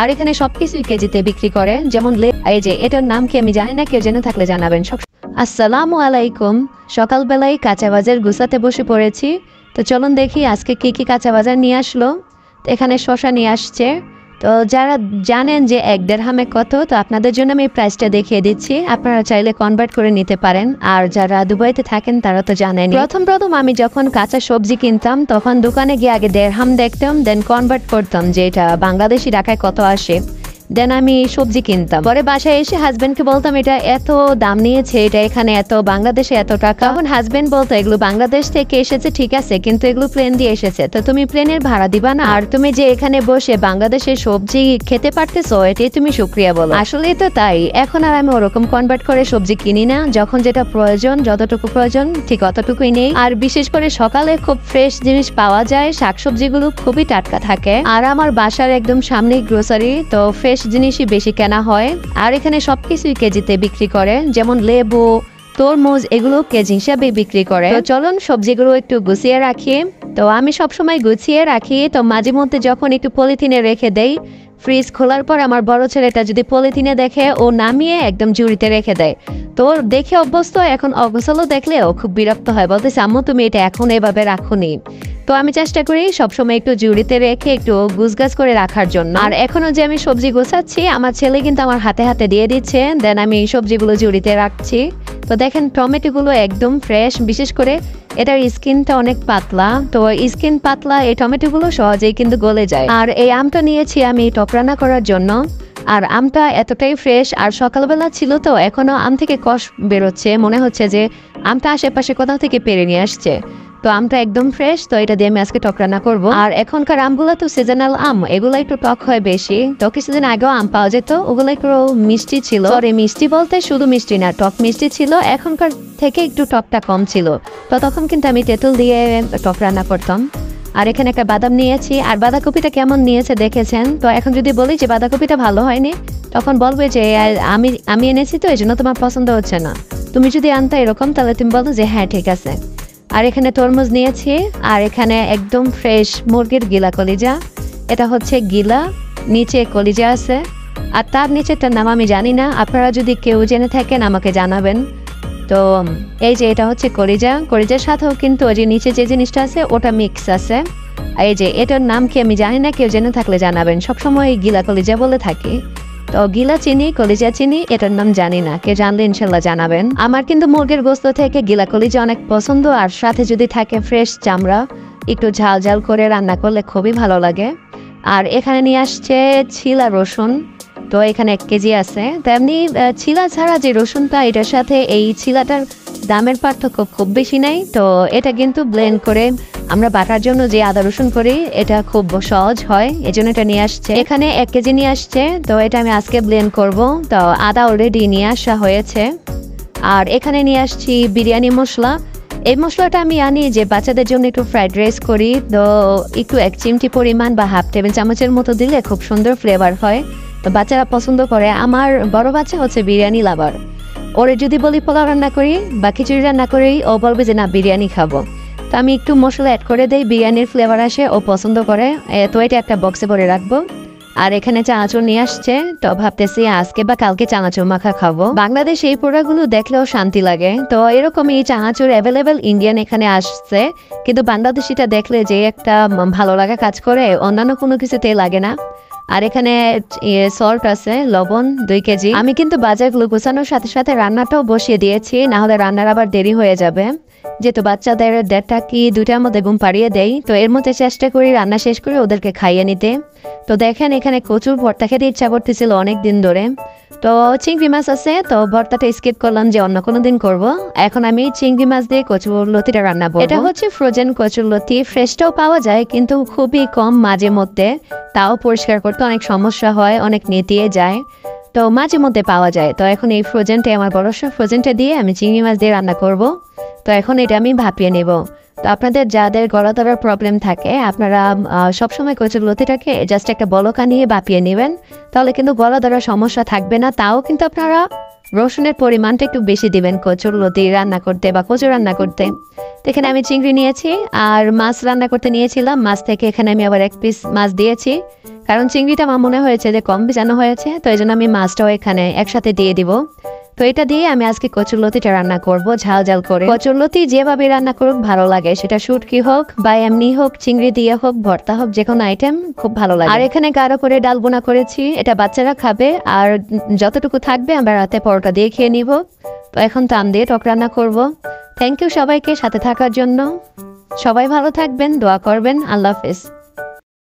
আর এখানে সবকিছুই কেজিতে বিক্রি করে, যেমন এই যে এটার নাম কি আমি জানি না, কেউ জেনে থাকলে জানাবেন। আসসালামু আলাইকুম। সকালবেলায় কাঁচা বাজার গুছাতে বসে পড়েছি। তো চলুন দেখি আজকে কি কি কাঁচা বাজার নিয়ে আসলো। এখানে শসা নিয়ে আসছে। তো যারা জানেন যে 1 দিরহামে কত, তো আপনাদের জন্য আমি প্রাইসটা দেখিয়ে দিচ্ছি, আপনারা চাইলে কনভার্ট করে নিতে পারেন। আর যারা দুবাইতে থাকেন তারা তো জানেন। প্রথম আমি যখন কাঁচা সবজি কিনতাম তখন দোকানে গিয়ে আগে দিরহাম দেখতাম, দেন কনভার্ট করতাম যে এটা বাংলাদেশি টাকায় কত আসে, দেন আমি সবজি কিনতাম। পরে বাসায় এসে হাজবেন্ডকে বলতাম এটা এত দাম নিয়েছে, এটা এখানে এত, বাংলাদেশে এত টাকা। তখন হাজবেন্ড বলতো এগুলো বাংলাদেশ থেকে এসেছে ঠিক আছে, কিন্তু এগুলো প্লেন দিয়ে এসেছে, তো তুমি প্লেনের ভাড়া দিবা না, আর তুমি যে এখানে বসে বাংলাদেশের সবজি খেতে পারতেছো এটাই তুমি শুকরিয়া বলো। আসলে তো তাই। এখন আর আমি ওরকম কনভার্ট করে সবজি কিনি না, যখন যেটা প্রয়োজন, যতটুকু প্রয়োজন ঠিক অতটুকুই নেই। আর বিশেষ করে সকালে খুব ফ্রেশ জিনিস পাওয়া যায়, শাকসবজিগুলো খুবই টাটকা থাকে। আর আমার বাসার একদম সামনেই গ্রোসারি, তো ফ্রেশ জিনিসই বেশি কেনা হয়। আর এখানে সবকিছুই কেজিতে বিক্রি করে, যেমন লেবু, তরমুজ, এগুলো কেজি হিসাবে বিক্রি করে। তো চলুন সবজিগুলো একটু গুছিয়ে রাখি। তো আমি সবসময় গুছিয়ে রাখি, তো মাঝে মধ্যে যখন একটু পলিথিনে রেখে দেই, ফ্রিজ খোলার পর আমার বড় ছেলেটা যদি পলিথিনে দেখে ও নামিয়ে একদম ঝুড়িতে রেখে দেয়। তো দেখে অভ্যস্ত, এখন অগোছালো দেখলে ও খুব বিরক্ত হয়, বলতেছে আম্মু তুমি এটা এখন এভাবে রাখোনি। তো আমি চেষ্টা করি সবসময় একটু ঝুড়িতে রেখে একটু গুছগাছ করে রাখার জন্য। আর এখনো যে আমি সবজি গোছাচ্ছি, আমার ছেলে কিন্তু আমার হাতে হাতে দিয়ে দিচ্ছে, দেন আমি এই সবজিগুলো ঝুড়িতে রাখছি। তো দেখেন টমেটোগুলো একদম ফ্রেশ, বিশেষ করে এটার স্কিনটা অনেক পাতলা, তো স্কিন পাতলা এই টমেটোগুলো সহজেই কিন্তু গলে যায়। আর এই আমটা নিয়েছি আমি টক রান্না করার জন্য। আর আমটা এতটাই ফ্রেশ, আর সকালবেলা ছিল তো এখনো আম থেকে কষ বেরোচ্ছে, মনে হচ্ছে যে আমটা আশেপাশে কোথাও থেকে পেরে নিয়ে আসছে। তো আমটা একদম ফ্রেশ, তো এটা দিয়ে আমি আজকে টক রান্না করবো। আর এখনকার আমগুলো তো সিজনাল আম, এগুলো একটু টক হয় বেশি। তো কিছুদিন আগেও আম পাওয়া যেত, ওগুলো একটু মিষ্টি ছিল। সরি, মিষ্টি বলতে শুধু মিষ্টি না, টক মিষ্টি ছিল। এখনকার থেকে একটু টকটা কম ছিল, তো তখন কিন্তু আমি তেঁতুল দিয়ে টক রান্না করতাম। আর এখানে একটা বাদাম নিয়েছি, আর বাঁধাকপিটা কেমন নিয়েছে দেখেছেন। তো এখন যদি বলি যে বাঁধাকপিটা ভালো হয়নি, তখন বলবে যে আমি এনেছি তো এই জন্য তোমার পছন্দ হচ্ছে না। তুমি যদি আনতে এরকম, তাহলে তুমি বলো যে হ্যাঁ ঠিক আছে। আর এখানে তরমুজ নিয়েছি, আর এখানে একদম ফ্রেশ মুরগির গিলা কলিজা। এটা হচ্ছে গিলা, নিচে কলিজা আছে, আর তার নিচেরটার নাম আমি জানি না, আপনারা যদি কেউ জেনে থাকেন আমাকে জানাবেন। তো এই যে এটা হচ্ছে কলিজা, কলিজার সাথেও কিন্তু ওই যে নিচে যে জিনিসটা আছে ওটা মিক্স আছে। এই যে এটার নাম কি আমি জানি না, কেউ জেনে থাকলে জানাবেন। সবসময় গিলা কলিজা বলে থাকি। তো গিলা চিনি, কলিজা চিনি, এটার নাম জানি না, কে জানলে ইনশাল্লাহ জানাবেন। আমার কিন্তু মুরগির গোস্ত থেকে গিলা কলিজা অনেক পছন্দ, আর সাথে যদি থাকে ফ্রেশ চামড়া, একটু ঝাল ঝাল করে রান্না করলে খুবই ভালো লাগে। আর এখানে নিয়ে আসছে ছিলা রসুন, তো এখানে 1 কেজি আছে। তেমনি ছিলা ছাড়া যে রসুনটা, এটার সাথে এই ছিলাটার দামের পার্থক্য খুব বেশি নাই। তো এটা কিন্তু ব্লেন্ড করে আমরা বাটার জন্য যে আদা রসুন করি, এটা খুব সহজ হয়, এজন্য এটা নিয়ে আসছে। এখানে 1 কেজি নিয়ে আসছে, তো এটা আমি আজকে ব্লেন্ড করব। তো আদা অলরেডি নিয়ে আসা হয়েছে। আর এখানে নিয়ে আসছি বিরিয়ানি মশলা। এই মশলাটা আমি আনি যে বাচ্চাদের জন্য একটু ফ্রাইড রাইস করি, তো একটু 1 চিমটি পরিমাণ বা হাফ টেবিল চামচের মতো দিলে খুব সুন্দর ফ্লেভার হয়, তো বাচ্চারা পছন্দ করে। আমার বড় বাচ্চা হচ্ছে বিরিয়ানি লাভার, ওরে যদি বলি পোলাও রান্না করি বা খিচুড়ি রান্না করি, ও বলবে যে না বিরিয়ানি খাবো। তো আমি একটু মশলা অ্যাড করে দেই, বিরিয়ানির ফ্লেভার আসে, ও পছন্দ করে। তো এটা একটা বক্সে ভরে রাখবো। আর এখানে চানাচুর নিয়ে আসছে, তো ভাবতেছি আজকে বা কালকে চানাচুর মাখা খাবো। বাংলাদেশ এই পোড়াগুলো দেখলেও শান্তি লাগে, তো এরকম এই চানাচুর অ্যাভেলেবেল ইন্ডিয়ান এখানে আসছে, কিন্তু বাংলাদেশিটা দেখলে যে একটা ভালো লাগা কাজ করে, অন্যান্য কোনো কিছুতেই লাগে না। আর এখানে সল্ট আছে, লবণ 2 কেজি। আমি কিন্তু বাজারগুলো গোছানোর সাথে সাথে রান্নাটাও বসিয়ে দিয়েছি, না হলে রান্নার আবার দেরি হয়ে যাবে। যেহেতু বাচ্চাদের 1:30 কি 2টার মধ্যে ঘুম পাড়িয়ে দেই, তো এর মধ্যে চেষ্টা করি রান্না শেষ করে ওদেরকে খাইয়ে নিতে। তো দেখেন এখানে কচুর ভর্তা খেতে ইচ্ছা করতেছিল অনেক দিন ধরে। তো চিংড়ি মাছ আছে, তো ভর্তাটা স্কিপ করলাম যে অন্য কোনো দিন করবো। এখন আমি চিংড়ি মাছ দিয়ে কচুর লতিটা রান্না করবো। এটা হচ্ছে ফ্রোজেন কচুর লতি, ফ্রেশটাও পাওয়া যায় কিন্তু খুবই কম মাঝে মধ্যে, তাও পরিষ্কার করতে অনেক সমস্যা হয়, অনেক নেতিয়ে যায়, তো মাঝে মধ্যে পাওয়া যায়। তো এখন এই ফ্রোজেনটা, আমার বড় ফ্রোজেনটা দিয়ে আমি চিংড়ি মাছ দিয়ে রান্না করব। তো এখন এটা আমি ভাপিয়ে নেব। তো আপনাদের যাদের গলা ধরার প্রবলেম থাকে, আপনারা সবসময় কচুর লতিটাকে জাস্ট একটা বলকা নিয়ে ভাপিয়ে নেবেন, তাহলে কিন্তু গলা ধরার সমস্যা থাকবে না। তাও কিন্তু আপনারা রসুনের পরিমাণটা একটু বেশি দিবেন কচুরলতি রান্না করতে বা কচু রান্না করতে। তো এখানে আমি চিংড়ি নিয়েছি আর মাছ রান্না করতে নিয়েছিলাম, মাছ থেকে এখানে আমি আবার 1 পিস মাছ দিয়েছি, কারণ চিংড়িটা আমার মনে হয়েছে যে কম ভিজানো হয়েছে, তো এই জন্য আমি মাছটাও এখানে একসাথে দিয়ে দিব। তো এটা দিয়ে আমি আজকে কচুরলতিটা রান্না করব ঝাল ঝাল করে। কচুরলতি যেভাবে রান্না করুক ভালো লাগে, সেটা শুটকি হোক বা এমনি হোক, চিংড়ি দিয়ে হোক, ভর্তা হোক, যে কোনো আইটেম খুব ভালো লাগে। আর এখানে গাঢ় করে ডাল বোনা করেছি, এটা বাচ্চারা খাবে, আর যতটুকু থাকবে আমরা রাতে পরোটা দিয়ে খেয়ে নিব। তো এখন টান দিয়ে টক রান্না করব। থ্যাংক ইউ সবাইকে সাথে থাকার জন্য। সবাই ভালো থাকবেন, দোয়া করবেন। আল্লাহ হাফেজ।